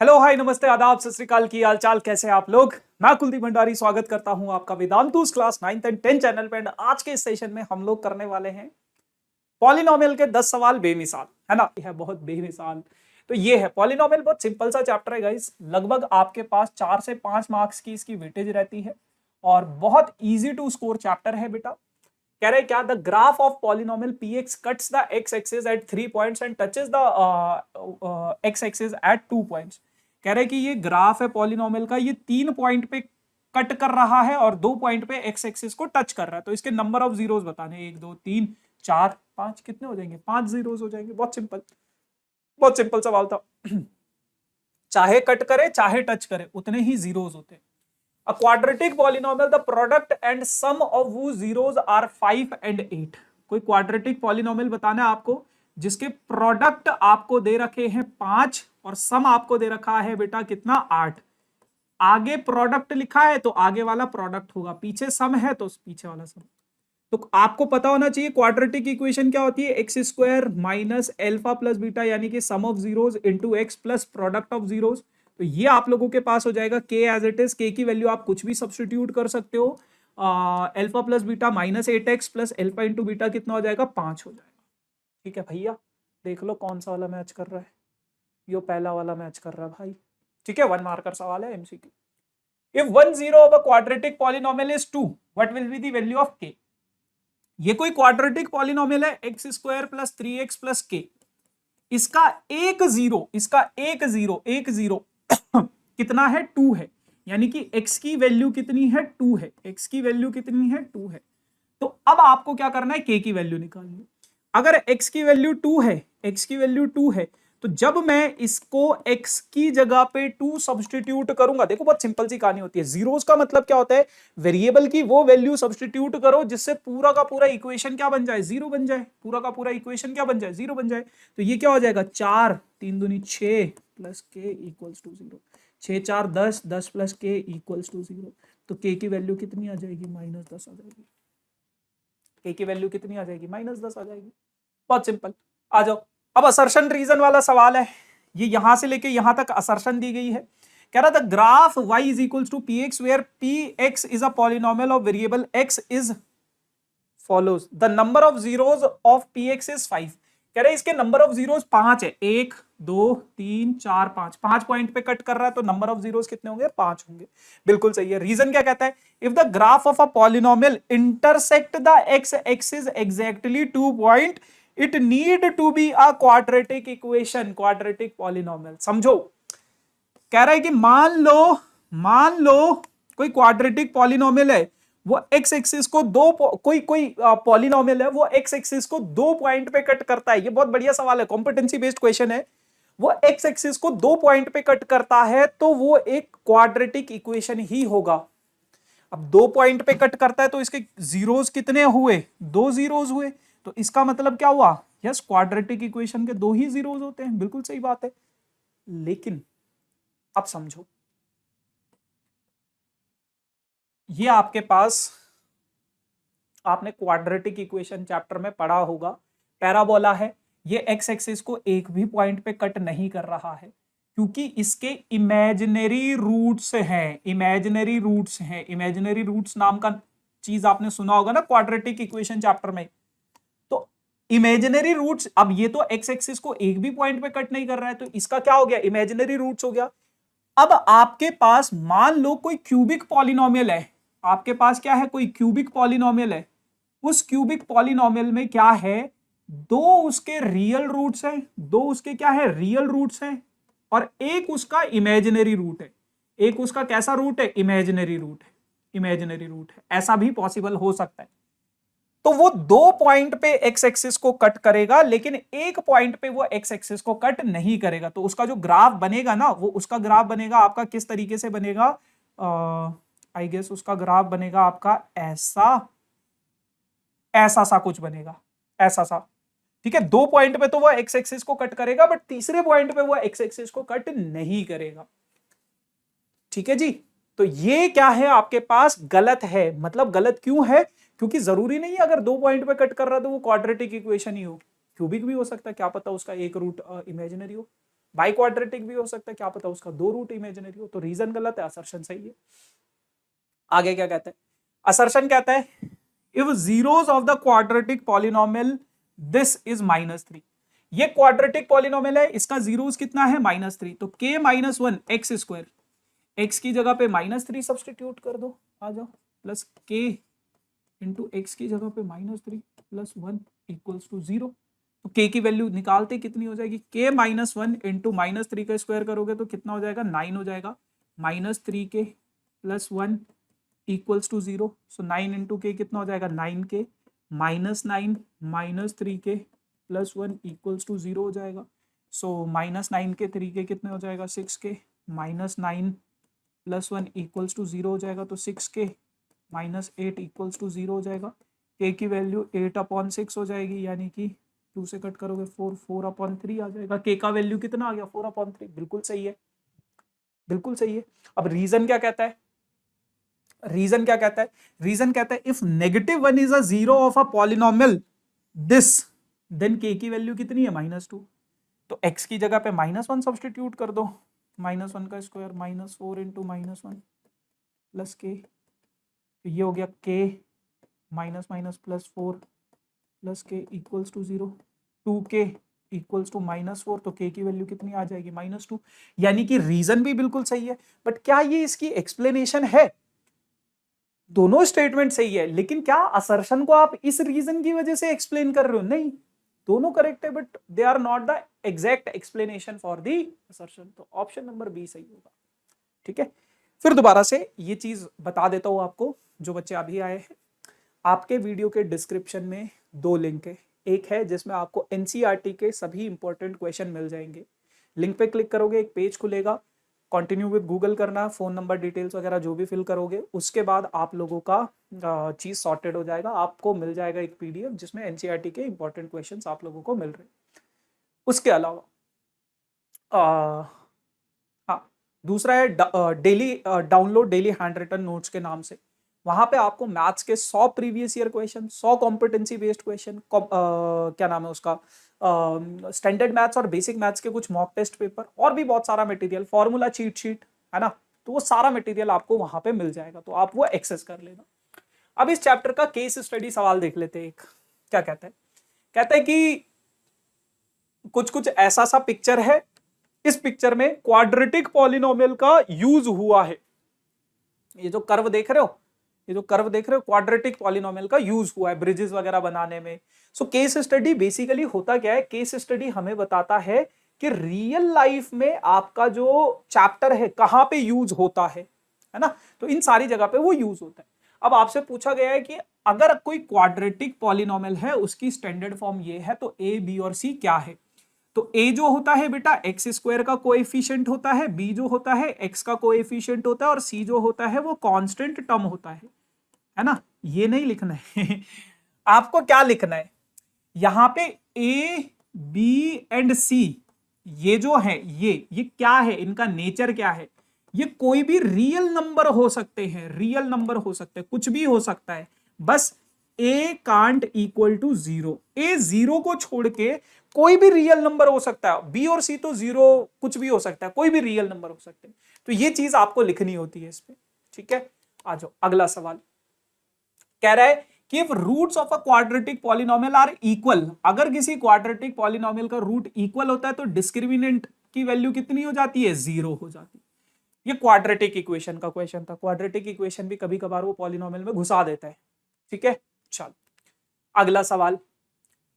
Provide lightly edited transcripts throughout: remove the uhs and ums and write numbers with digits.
Hello hi नमस्ते आदाब सत श्री अकाल की हाल चाल कैसे हैं आप लोग। मैं कुलदीप भंडारी स्वागत करता हूं आपका वेदांतुस class 9th and 10th channel पे। आज के इस सेशन में हम लोग करने वाले हैं पॉलिनोमियल के 10 सवाल बेमिसाल, है ना। यह है बहुत बेमिसाल। तो ये है पॉलिनोमियल, बहुत सिंपल सा चैप्टर है गाइस। लगभग आपके पास 4 से 5 मार्क्स की इसकी वेटेज रहती है और बहुत इजी टू स्कोर चैप्टर है बेटा। कह रहे क्या, the graph of polynomial px cuts the x axis at 3 points and touches the x axis at 2 points. कह रहे कि ये ग्राफ है पॉलिनोमियल का, ये 3 पॉइंट पे कट कर रहा है और 2 पॉइंट पे x एक्सिस को टच कर रहा है। तो इसके नंबर ऑफ जीरोस बताने, 1 2 3 4 5, कितने हो जाएंगे? 5 जीरोस हो जाएंगे। बहुत सिंपल सवाल था। चाहे कट करे चाहे टच करे उतने ही जीरोस होते हैं। A quadratic polynomial, the product and sum of whose zeros are 5 and 8। कोई क्वाड्रेटिक पॉलिनोमियल बताना है आपको जिसके प्रोडक्ट आपको दे रखे हैं 5 और सम आपको दे रखा है बेटा कितना, 8। आगे प्रोडक्ट लिखा है तो आगे वाला प्रोडक्ट होगा, पीछे सम है तो पीछे वाला सम। तो आपको पता होना चाहिए क्वाड्रेटिक इक्वेशन क्या होती है, x square minus alpha plus beta यानी कि sum of zeros into x plus product of zeros. तो ये आप लोगों के पास हो जाएगा के एज इट इज। के की वैल्यू आप कुछ भी सब्सटीट्यूट कर सकते हो। Alpha plus beta minus 8x plus alpha into beta कितना हो जाएगा, 5 हो जाएगा। ठीक है भैया, देख लो कौन सा वाला मैच कर रहा है। यो पहला वाला मैच कर रहा है भाई। ठीक है, 1 मार्कर सवाल है MCQ. If 1 0 of a quadratic polynomial is 2, what will be the value of के। ये कोई क्वाड्रेटिक पॉलिनोमियल है, x square plus 3x plus के। इसका एक जीरो कितना है, 2 है। यानी कि x की वैल्यू कितनी है, 2 है। x की वैल्यू कितनी है, 2 है। तो अब आपको क्या करना है, k की वैल्यू निकालनी है। अगर x की वैल्यू 2 है, x की वैल्यू 2 है, तो जब मैं इसको x की जगह पे 2 सब्सटीट्यूट करूंगा, देखो बहुत सिंपल सी कहानी होती है। जीरोस का मतलब क्या होता है, वेरिएबल की वो वैल्यू सब्सटीट्यूट करो जिससे पूरा का पूरा इक्वेशन क्या बन जाए, जीरो बन जाए। पूरा का पूरा इक्वेशन क्या बन जाए, जीरो बन जाए। तो ये क्या हो जाएगा, 4 3 दूनी 6 प्लस के इक्वल्स टू 0। 6 4 10, 10 प्लस के इक्वल्स टू 0। तो के की वैल्यू कितनी आ जाएगी, -10 आ जाएगी। के की वैल्यू कितनी आ जाएगी, -10 आ जाएगी। बहुत सिंपल। आ जाओ, अब असर्शन रीजन वाला सवाल है। ये यहां से लेके यहां तक असर्शन दी गई है। कह रहा था graph y is equals to p x where p x is a polynomial of variable x is follows the number of zeros of p x is 5। कह रहे इसके नंबर ऑफ जीरोस 5 है। 1 2 3 4 5, 5 पॉइंट पे कट कर रहा है तो number of zeros कितने होंगे, 5 होंगे। बिल्कुल सही है। रीजन क्या कहता है, if the graph of a polynomial intersect the x axis exactly 2 point it need to be a quadratic equation, quadratic polynomial. समझो, कह रहा है कि मान लो कोई क्वाड्रेटिक पॉलिनोमियल है, वो एक्स एक्सिस को कोई पॉलिनोमियल है, वो एक्स एक्सिस को 2 पॉइंट पे कट करता है। ये बहुत बढ़िया सवाल है, कॉम्पिटेंसी बेस्ड क्वेश्चन है। वो एक्स एक्सिस को 2 पॉइंट पे कट करता है तो वो एक क्वाड्रेटिक इक्वेशन ही होगा। अब 2 पॉइंट पे कट करता है तो इसके जीरोस कितने हुए, 2 जीरोस हुए। तो इसका मतलब क्या हुआ, यस क्वाड्रेटिक इक्वेशन के 2 ही जीरोस होते हैं। बिल्कुल सही बात है। लेकिन अब समझो, ये आपके पास आपने क्वाड्रेटिक इक्वेशन चैप्टर में पढ़ा होगा, पैराबोला है। ये एक्स एक्सिस को एक भी पॉइंट पे कट नहीं कर रहा है क्योंकि इसके इमेजिनरी रूट्स हैं। इमेजिनरी रूट्स हैं, इमेजिनरी रूट्स नाम का चीज आपने सुना होगा ना क्वाड्रेटिक इक्वेशन चैप्टर में। तो इमेजिनरी रूट्स, अब ये तो एक्स एक्सिस को एक भी पॉइंट पे कट नहीं कर रहा है तो इसका क्या हो गया, इमेजिनरी रूट्स हो गया। अब आपके पास मान लो कोई क्यूबिक पॉलिनोमियल है, आपके पास क्या है, कोई क्यूबिक पॉलिनोमियल है। उस क्यूबिक पॉलिनोमियल में क्या है, 2 उसके रियल रूट्स हैं, 2 उसके क्या है, रियल रूट्स हैं, और एक उसका इमेजिनरी रूट है। एक उसका कैसा रूट है, इमेजिनरी रूट है। इमेजिनरी रूट है, ऐसा भी पॉसिबल हो सकता है। तो वो 2 पॉइंट पे एक्स एक्सिस को कट करेगा लेकिन एक पॉइंट पे वो एक्स एक्सिस को कट नहीं करेगा। तो उसका जो ग्राफ बनेगा ना, वो उसका ग्राफ बनेगा आपका किस तरीके से बनेगा, आई गेस उसका ग्राफ बनेगा आपका ऐसा सा कुछ बनेगा, ऐसा सा। ठीक है, 2 पॉइंट पे तो वो एक्स एक्सिस को कट करेगा बट तीसरे पॉइंट पे वो एक्स एक्सिस को कट नहीं करेगा। ठीक है जी। तो ये क्या है, आपके पास गलत है। मतलब गलत क्यों है, क्योंकि जरूरी नहीं है अगर 2 पॉइंट पे कट कर रहा है तो वो क्वाड्रेटिक इक्वेशन ही हो, क्यूबिक भी हो सकता है, क्या पता उसका एक रूट इमेजिनरी हो। बाई क्वाड्रेटिक भी हो सकता है, क्या पता उसका 2 रूट इमेजिनरी हो। तो रीजन गलत है, असर्शन सही है। आगे क्या कहता है, असर्शन कहता है if zeros of the quadratic polynomial this is -3। ये क्वाड्रेटिक पॉलिनोमियल है, इसका जीरोस कितना है -3, तो k -1 एक्स स्क्वायर, एक्स की जगह पे -3 सब्सटीट्यूट कर दो, आ जाओ, प्लस k इंटू एक्स की जगह पे -3 प्लस 1 इक्वल्स टू 0। तो k की वैल्यू निकालते कितनी हो जाएगी, k -1 इंटू -3 का स्क्वायर करोगे तो कितना हो जाएगा, 9 हो जाएगा, -3k plus 1 equals to 0। So 9 into k कितना हो जाएगा, 9k -9 -3k plus 1 equals to 0 हो जाएगा। सो -9k 3k कितने हो जाएगा, 6k -9 प्लस 1 इक्वल्स टू 0 हो जाएगा, तो 6k -8 इक्वल्स टू 0 हो जाएगा। k की वैल्यू 8/6 हो जाएगी, यानी कि 2 से कट करोगे 4/3 आ जाएगा। k का वैल्यू कितना आ गया, 4/3, बिल्कुल सही है, बिल्कुल सही है। अब रीजन क्या कहता है, रीजन क्या कहता है, रीजन कहता है if -1 is a zero of a polynomial this then k की वैल्यू कितनी है, -2। तो x की जगह पे -1 सब्सटीट्यूट कर दो, -1 का स्क्वायर -4 इंटू -1 प्लस k, तो ये हो गया k plus 4 plus k equals to 0, 2k equals to -4, तो k की वैल्यू कितनी आ जाएगी, -2। यानी कि रीजन भी बिल्कुल सही है, बट क्या ये इसकी एक्सप्लेनेशन है, दोनों स्टेटमेंट सही है, लेकिन क्या असर्शन को आप इस रीजन की वजह से एक्सप्लेन कर रहे हो, नहीं, दोनों करेक्ट है but they are not the exact explanation for the assertion. तो ऑप्शन नंबर बी सही होगा, ठीक है। फिर दोबारा से ये चीज बता देता हूं आपको, जो बच्चे अभी आए हैं, आपके वीडियो के डिस्क्रिप्शन में 2 लिंक है, एक है जिसमें आपको एनसीईआरटी के सभी इंपॉर्टेंट क्वेश्चन मिल जाएंगे, लिंक पे क्लिक करोगे एक पेज खुलेगा, कंटिन्यू विद गूगल करना, फोन नंबर डिटेल्स वगैरह जो भी फिल करोगे, उसके बाद आप लोगों का चीज सॉर्टेड हो जाएगा, आपको मिल जाएगा एक पीडीएफ जिसमें एनसीईआरटी के इंपॉर्टेंट क्वेश्चंस आप लोगों को मिल रहे हैं। उसके अलावा हाँ, दूसरा है daily download daily hand written notes के नाम से, वहां पे आपको मैथ्स के 100 previous year question, 100 competency based question, क्या नाम है उसका, स्टैंडर्ड मैथ्स और बेसिक मैथ्स के कुछ मॉक टेस्ट पेपर और भी बहुत सारा मटेरियल, फॉर्मूला चीट शीट है ना, तो वो सारा मटेरियल आपको वहां पे मिल जाएगा, तो आप वो एक्सेस कर लेना। अब इस चैप्टर का केस स्टडी सवाल देख लेते हैं एक, क्या कहता है, कहता है कि कुछ कुछ ऐसा सा पिक्चर है, इस पिक्चर में क्वाड्रेटिक पॉलिनोमियल का यूज हुआ है, ये जो कर्व देख रहे हो, ये जो कर्व देख रहे हो, क्वाड्रेटिक पॉलिनोमियल का यूज हुआ है ब्रिजेस वगैरह बनाने में। सो केस स्टडी बेसिकली होता क्या है, केस स्टडी हमें बताता है कि रियल लाइफ में आपका जो चैप्टर है कहां पे यूज होता है ना, तो इन सारी जगह पे वो यूज होता है। अब आपसे पूछा गया है कि अगर कोई क्वाड्रेटिक पॉलिनोमियल है, उसकी स्टैंडर्ड फॉर्म ये है, तो ए बी और सी क्या है। तो a जो होता है बेटा एक्स स्क्वायर का कोएफिशिएंट होता है, b जो होता है x का कोएफिशिएंट होता है, और c जो होता है वो कांस्टेंट टर्म होता है ना। ये नहीं लिखना है आपको क्या लिखना है, यहां पे a b एंड c ये जो है, ये क्या है, इनका नेचर क्या है, ये कोई भी रियल नंबर हो सकते हैं, रियल नंबर हो सकते हैं, कुछ भी हो सकता है, बस a can't equal to 0, a 0 को छोड़ के कोई भी रियल नंबर हो सकता है, b और c तो 0 कुछ भी हो सकता है, कोई भी रियल नंबर हो सकते हैं, तो ये चीज आपको लिखनी होती है इस पे, ठीक है। आ जाओ अगला सवाल, कह रहा है कि if roots of a quadratic polynomial are equal, अगर किसी क्वाड्रेटिक पॉलिनोमियल का रूट इक्वल होता है तो डिस्क्रिमिनेंट की वैल्यू कितनी हो जाती है, 0 हो जाती है। ये क्वाड्रेटिक इक्वेशन का क्वेश्चन था, क्वाड्रेटिक इक्वेशन भी कभी कभार वो पॉलिनोमियल में घुसा देता है, ठीक है। चल अगला सवाल,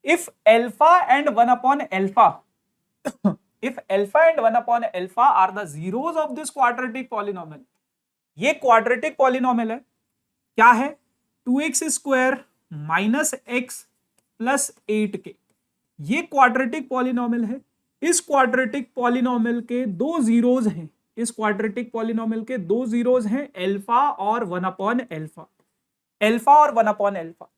if alpha and 1 alpha if alpha and 1 alpha are the zeros of this quadratic polynomial, ये क्वाड्रेटिक पॉलिनोमियल है, क्या है, 2x square minus x plus 8k, ये क्वाड्रेटिक पॉलिनोमियल है। इस क्वाड्रेटिक पॉलिनोमियल के 2 जीरोज हैं, इस क्वाड्रेटिक पॉलिनोमियल के 2 जीरोज हैं, अल्फा और 1 अल्फा, अल्फा और 1 अल्फा।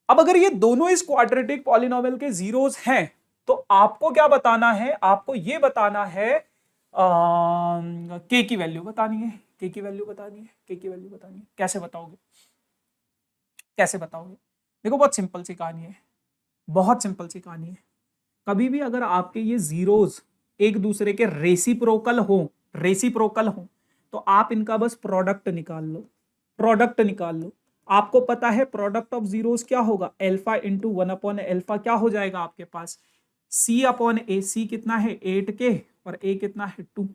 अब अगर ये दोनों इस क्वाड्रेटिक पॉलिनोमियल के जीरोज हैं तो आपको क्या बताना है, आपको ये बताना है के की वैल्यू बतानी है, के की वैल्यू बतानी है, के की वैल्यू बतानी है। कैसे बताओगे, कैसे बताओगे, देखो बहुत सिंपल सी कहानी है, बहुत सिंपल सी कहानी है। कभी भी अगर आपके ये जीरोज एक दूसरे के रेसिप्रोकल हो तो आप इनका बस प्रोडक्ट निकाल लो। आपको पता है प्रोडक्ट ऑफ जीरोस क्या होगा, एल्फा इंटू 1/अल्फा क्या हो जाएगा आपके पास, C/A। C कितना है 8K और A कितना है 2।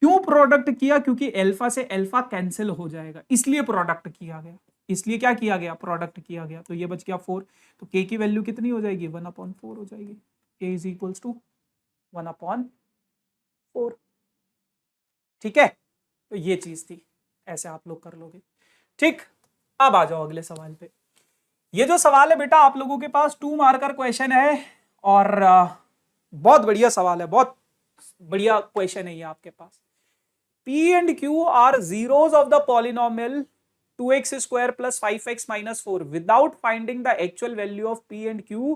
क्यों प्रोडक्ट किया, क्योंकि अल्फा से अल्फा कैंसिल हो जाएगा, इसलिए प्रोडक्ट किया गया। इसलिए क्या किया गया, प्रोडक्ट किया गया। तो ये बच गया 4। तो K की वैल्यू कितनी हो जाएगी, 1/4 हो जाएगी। K is equals to 1/4। ठीक है, तो ये चीज थी, ऐसे आप लोग कर लोगे। ठीक, अब आ जाओ अगले सवाल पे। ये जो सवाल है बेटा आप लोगों के पास 2 मार्कर क्वेश्चन है और बहुत बढ़िया सवाल है, बहुत बढ़िया क्वेश्चन है ये आपके पास। P and Q are zeros of the polynomial 2x square plus 5x minus 4 without finding the actual value of P and Q.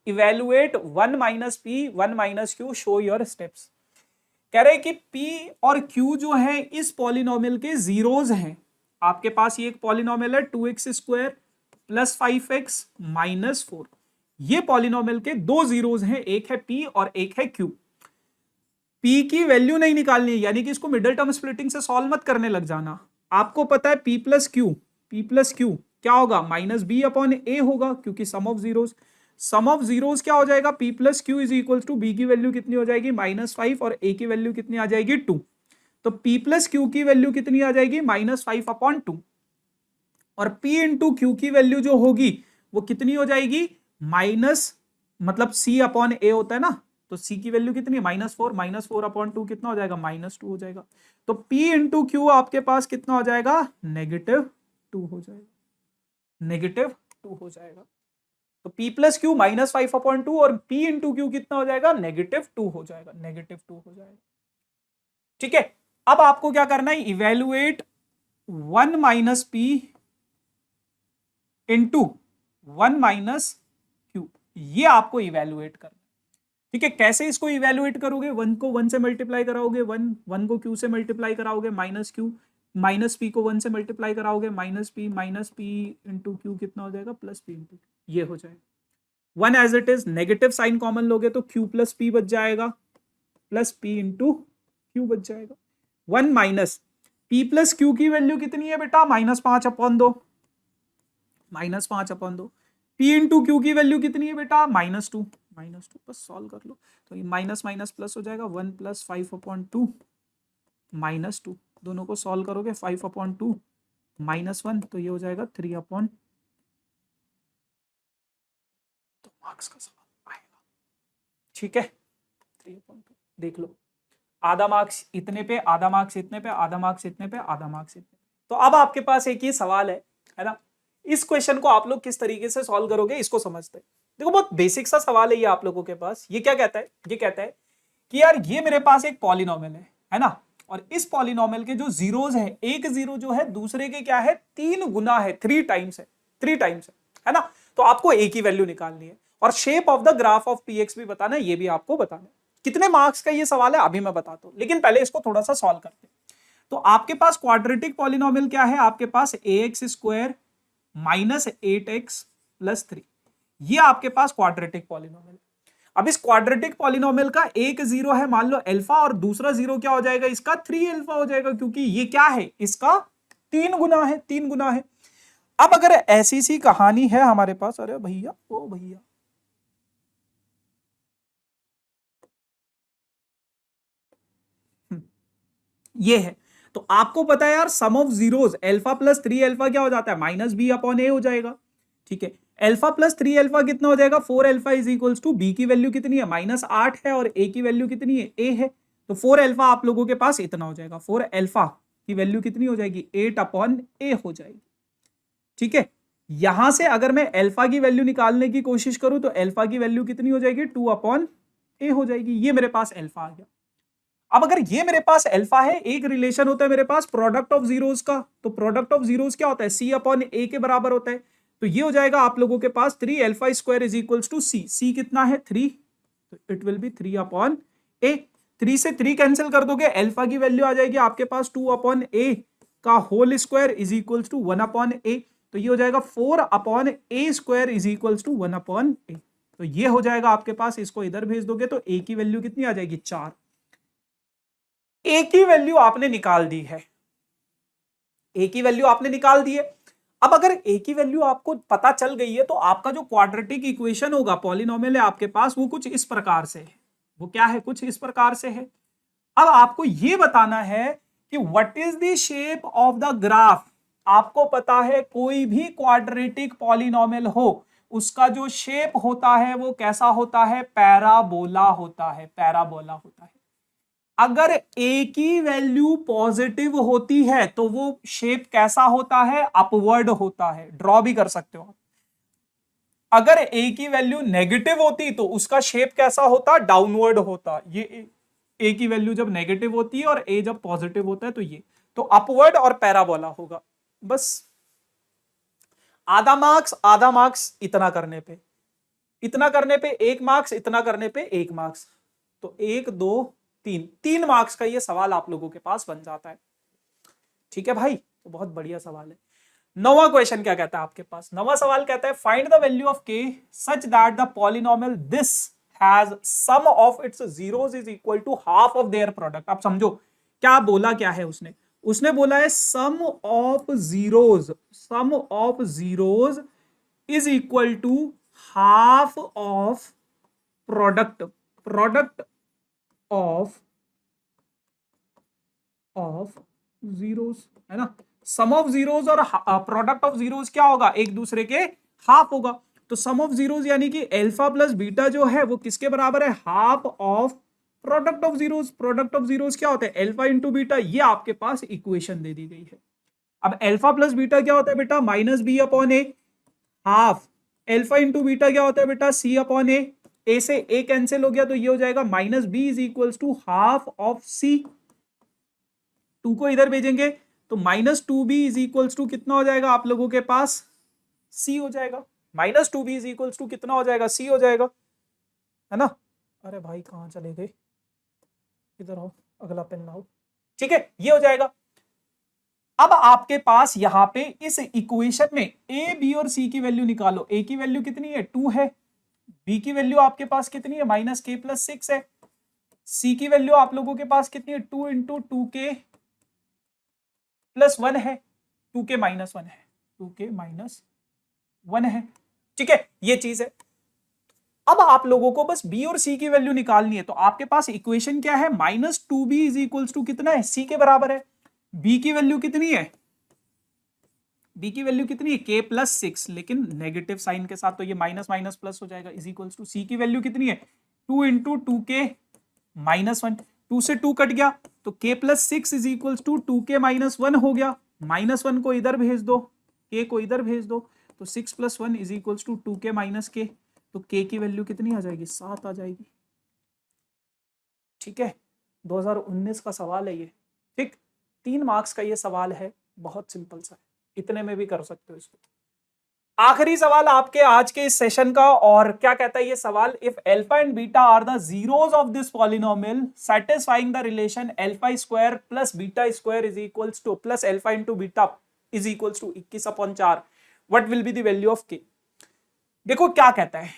Evaluate 1 minus P, 1 minus Q. Show your steps. कह रहे कि P और Q जो है इस polynomial के zeros हैं। आपके पास ये एक पॉलिनोमियल है 2x square plus 5x minus 4। ये पॉलिनोमियल के दो जीरोज हैं, एक है P और एक है Q। P की वैल्यू नहीं निकालनी है, यानी कि इसको मिडिल टर्म स्प्लिटिंग से सॉल्व मत करने लग जाना। आपको पता है P प्लस Q क्या होगा, माइनस B/A होगा, क्योंकि सम ऑफ जीरोस क्या हो जाएगा, P plus Q is equal to B की वैल्यू कितनी हो जाएगी, -5 और A की वैल्यू कितनी आ जाएगी 2। तो P प्लस Q की वैल्यू कितनी आ जाएगी, -5/2। और P इंटू Q की वैल्यू जो होगी वो कितनी हो जाएगी, मतलब C/A होता है ना, तो C की वैल्यू कितनी है, -4 4/2 कितना हो जाएगा, -2 हो जाएगा। तो P इंटू Q आपके पास कितना हो जाएगा, -2 हो जाएगा। तो P प्लस Q -5/2 और P इंटू Q कितना हो जाएगा, -2 हो जाएगा। ठीक है, अब आपको क्या करना है, evaluate 1 minus P into 1 minus Q, ये आपको इवेल्युएट करना। ठीक है, कैसे इसको इवेल्युएट करोगे, 1 को 1 से मल्टीप्लाई कराओगे, 1 को Q से मल्टीप्लाई कराओगे, माइनस P को 1 से मल्टीप्लाई कराओगे, माइनस P इंटू Q कितना हो जाएगा, प्लस P इंटू Q, ये हो जाएगा। 1 as it is, negative sign common लोगे तो Q प्लस P बच जाएगा, प्लस P इंटू Q बच जाएगा। 1 माइनस P प्लस Q की वैल्यू कितनी है बेटा, -5/2, P इंटू Q की वैल्यू कितनी है बेटा, -2, बस सॉल्व कर लो। तो ये माइनस माइनस प्लस हो जाएगा, 1 प्लस 5/2 -2, दोनों को सॉल्व करोगे 5/2 -1, तो ये हो जाएगा 3/2। तो मार्क्स का सवाल आएगा। ठीक है, 3/2 देख लो, आधा मार्क्स इतने पे, आधा मार्क्स इतने पे, आधा मार्क्स इतने पे, आधा मार्क्स इतने पे। तो अब आपके पास एक ये सवाल है ना, इस क्वेश्चन को आप लोग किस तरीके से सॉल्व करोगे इसको समझते हैं। देखो बहुत बेसिक सा सवाल है ये आप लोगों के पास। ये क्या कहता है, ये कहता है कि यार ये मेरे पास एक पॉलिनोमियल है ना, और इस पॉलिनोमियल के जो जीरोज है, एक जीरो जो है दूसरे के क्या है, 3 गुना है, 3 टाइम्स है ना। तो आपको ए की वैल्यू निकालनी है और shape of the graph of px भी बताना है, ये भी आपको बताना है। कितने मार्क्स का ये सवाल है अभी मैं बताता हूं, लेकिन पहले इसको थोड़ा सा सॉल्व करते हैं। तो आपके पास क्वाड्रेटिक पॉलिनोमियल क्या है, आपके पास ax² माइनस 8x प्लस 3, ये आपके पास क्वाड्रेटिक पॉलिनोमियल। अब इस क्वाड्रेटिक पॉलिनोमियल का एक जीरो है मान लो अल्फा, और दूसरा जीरो क्या हो जाएगा, इसका 3 हो जाएगा, क्योंकि ये क्या है, इसका 3 गुना है। अब अगर ऐसी सी कहानी है हमारे पास, अरे भैया ओ भैया, ये है, तो आपको पता है यार सम ऑफ जीरोस अल्फा प्लस 3 क्या हो जाता है, -b/a हो जाएगा। ठीक है, अल्फा प्लस 3 कितना हो जाएगा, 4 इज इक्वल्स टू बी की वैल्यू कितनी है, -8 है, और ए की वैल्यू कितनी है, ए है। तो 4 आप लोगों के पास इतना हो जाएगा, 4 की वैल्यू कितनी हो जाएगी, 8/a हो जाएगी। ठीक है, यहां से अगर मैं अल्फा की वैल्यू निकालने की कोशिश करूं तो अल्फा की वैल्यू कितनी हो जाएगी, 2/a हो जाएगी। ये मेरे पास अल्फा आ गया। अब अगर ये मेरे पास अल्फा है, एक रिलेशन होता है मेरे पास प्रोडक्ट ऑफ जीरोस का, तो प्रोडक्ट ऑफ जीरोस क्या होता है, C/A के बराबर होता है। तो ये हो जाएगा आप लोगों के पास 3α² is equals to C। C कितना है, 3, तो इट विल बी 3/a। 3 से 3 कैंसिल कर दोगे, अल्फा की वैल्यू आ जाएगी आपके पास 2/a का whole square is equals to 1/a। तो ये हो जाएगा 4/a² is equals to 1/a। तो ये हो जाएगा आपके पास, इसको इधर भेज दोगे तो ए की वैल्यू कितनी आ जाएगी 4। ए की वैल्यू आपने निकाल दी है, ए की वैल्यू आपने निकाल दी है। अब अगर ए की वैल्यू आपको पता चल गई है तो आपका जो क्वाड्रेटिक इक्वेशन होगा, पॉलिनोमियल है आपके पास, वो कुछ इस प्रकार से है। वो क्या है? कुछ इस प्रकार से है। अब आपको यह बताना है कि what is the shape of the graph. आपको पता है कोई भी क्वाड्रेटिक पॉलिनोमियल हो उसका जो शेप होता है वो कैसा होता है? पैराबोला होता है, पैराबोला होता है। अगर ए की वैल्यू पॉजिटिव होती है तो वो शेप कैसा होता है? अपवर्ड होता है, ड्रॉ भी कर सकते हो। अगर ए की वैल्यू नेगेटिव होती तो उसका शेप कैसा होता? डाउनवर्ड होता। ये ए की वैल्यू जब नेगेटिव होती है और ए जब पॉजिटिव होता है तो ये तो अपवर्ड और पैराबोला होगा। बस आधा मार्क्स इतना करने पे, इतना करने पे 1 मार्क्स, इतना करने पे 1 मार्क्स, तो 1 2 3 मार्क्स का ये सवाल आप लोगों के पास बन जाता है। ठीक है भाई, तो बहुत बढ़िया सवाल है। नौवां क्वेश्चन क्या कहता है आपके पास? नौवां सवाल कहता है find the value of k such that the polynomial this has sum of its zeros is equal to half of their product. आप समझो क्या बोला, क्या है उसने? उसने बोला है sum of zeros, sum of zeros is equal to half of product, product of zeros, है ना। सम ऑफ जीरोस और प्रोडक्ट ऑफ जीरोस क्या होगा? एक दूसरे के हाफ होगा। तो सम ऑफ जीरोस यानी कि अल्फा प्लस बीटा जो है वो किसके बराबर है? Half of product of zeros. Product of zeros क्या होता है? Alpha into beta. ये आपके पास इक्वेशन दे दी गई है। अब अल्फा प्लस बीटा क्या होता है बेटा? माइनस बी अपॉन ए, हाफ। अल्फा इंटू बीटा क्या होता है बेटा? सी अपॉन ए। ए से ए कैंसिल हो गया तो ये हो जाएगा minus B is equals to half of C. 2 को इधर भेजेंगे तो minus 2b is equals to कितना हो जाएगा आप लोगों के पास? c हो जाएगा। Minus 2b is equals to कितना हो जाएगा? c हो जाएगा, है ना। अरे भाई कहां चले गए? इधर आओ, अगला पेन लाओ। ठीक है, ये हो जाएगा। अब आपके पास यहां पे इस इक्वेशन में a b और c की वैल्यू निकालो। a की वैल्यू कितनी है? 2 है। b की वैल्यू आपके पास कितनी है? माइनस k प्लस 6 है। c की वैल्यू आप लोगों के पास कितनी है? 2 इंटू 2k प्लस 1 है, 2k माइनस 1 है, 2k माइनस 1 है। ठीक है, ये चीज है। अब आप लोगों को बस b और c की वैल्यू निकालनी है। तो आपके पास इक्वेशन क्या है? Minus 2b is equals to कितना है? c के बराबर है। b की वैल्यू कितनी है? b की वैल्यू कितनी है? k प्लस 6, लेकिन नेगेटिव साइन के साथ तो ये माइनस माइनस प्लस हो जाएगा, इज इक्वल्स टू c की वैल्यू कितनी है? 2 इंटू 2k माइनस 1। 2 से 2 कट गया तो k plus 6 is equals to 2k minus 1 हो गया। माइनस 1 को इधर भेज दो, k को इधर भेज दो, तो 6 plus 1 is equals to 2k minus k। तो k की वैल्यू कितनी आ जाएगी? 7 आ जाएगी। ठीक है, 2019 का सवाल है ये। ठीक, 3 मार्क्स का ये सवाल है, बहुत सिंपल सा है, इतने में भी कर सकते हो इसको। आखिरी सवाल आपके आज के इस सेशन का, और क्या कहता है ये सवाल? If alpha and beta are the zeros of this polynomial satisfying the relation alpha square plus beta square is equals to plus alpha into beta is equals to 21/4, what will be the value of k. देखो क्या कहता है,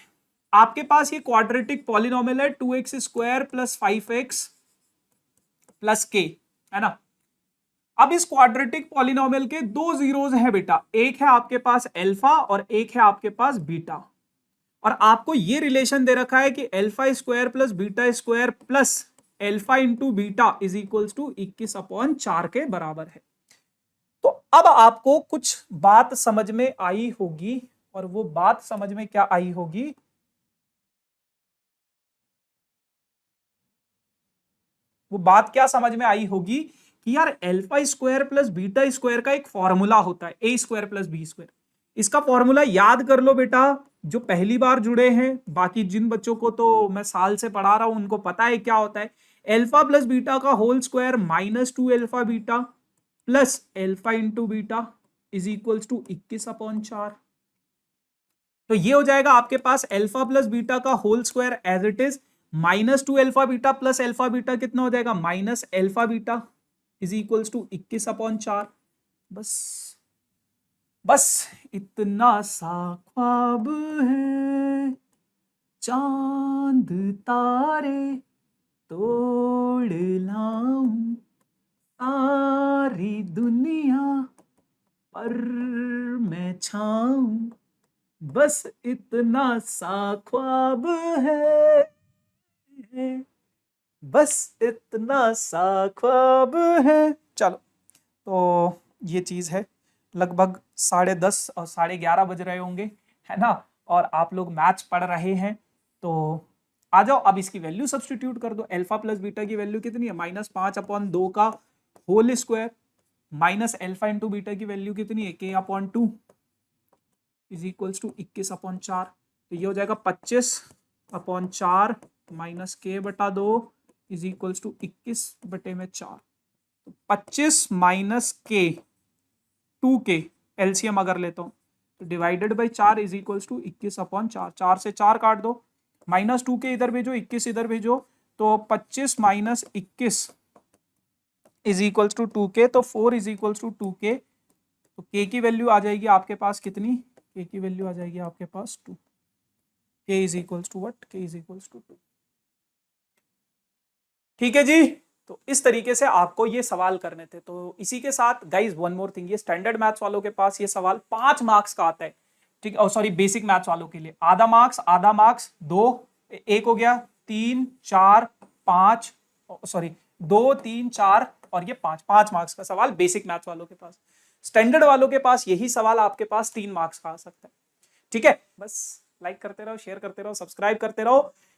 आपके पास ये quadratic polynomial है 2x square plus 5x plus k, है ना। अब इस क्वाड्रेटिक पॉलिनोमियल के 2 जीरोस हैं बेटा, एक है आपके पास अल्फा और एक है आपके पास बीटा। और आपको ये रिलेशन दे रखा है कि alpha square plus beta square plus alpha into beta is equals to 21/4 के बराबर है। तो अब आपको कुछ बात समझ में आई होगी, और वो बात समझ में क्या आई होगी? वो बात क्या समझ में आई होगी कि यार alpha square plus beta square का एक फॉर्मूला होता है, ए स्क्वायर प्लस बी स्क्वायर। इसका फॉर्मूला याद कर लो बेटा, जो पहली बार जुड़े हैं। बाकी जिन बच्चों को तो मैं साल से पढ़ा रहा हूं उनको पता है क्या होता है। अल्फा प्लस बीटा का whole square minus 2 alpha beta plus alpha into beta is equals to 21/4। तो ये हो जाएगा आपके पास अल्फा प्लस बीटा का whole square as it is minus 2 alpha beta plus alpha beta कितना हो जाएगा? Minus alpha beta is equals to 21/4। बस बस इतना सा ख्वाब है चांद तारे तोड़ लाऊं सारी दुनिया पर मैं छाऊं, बस इतना सा ख्वाब है, बस इतना सा ख्वाब है। चलो, तो ये चीज है। लगभग 10:30 और 11:30 बज रहे होंगे, है ना, और आप लोग मैथ्स पढ़ रहे हैं। तो आ जाओ, अब इसकी वैल्यू सब्स्टिट्यूट कर दो। अल्फा प्लस बीटा की वैल्यू कितनी है? -5/2 का whole square minus alpha into beta की वैल्यू कितनी है? k/2 is equals to 21/4। तो ये हो जाएगा 25/4 minus k/2 is equals to 21/4। 25 minus के 2k एलसीएम अगर लेता हूं तो divided by 4 is equals to 21/4। 4 से 4 काट दो, -2k इधर भेजो, 21 इधर भेजो, तो 25 minus 21 is equals to 2k, तो 4 इज इक्वल्स टू 2k। तो k की वैल्यू आ जाएगी आपके पास कितनी? k की वैल्यू आ जाएगी आपके पास 2। k is equals to what? k is equals to 2। ठीक है जी। तो इस तरीके से आपको ये सवाल करने थे। तो इसी के साथ गाइज वन मोर थिंग, ये स्टैंडर्ड मैथ्स वालों के पास ये सवाल 5 मार्क्स का आता है। ठीक है, सॉरी बेसिक मैथ्स वालों के लिए आधा मार्क्स 2, एक हो गया 3 4 5, सॉरी 2 3 4 और ये 5 मार्क्स का सवाल बेसिक मैथ्स वालों के पास। स्टैंडर्ड वालों के पास यही सवाल आपके पास 3 मार्क्स का आ सकता है। ठीक है, बस लाइक करते रहो, शेयर करते रहो, सब्सक्राइब करते रहो।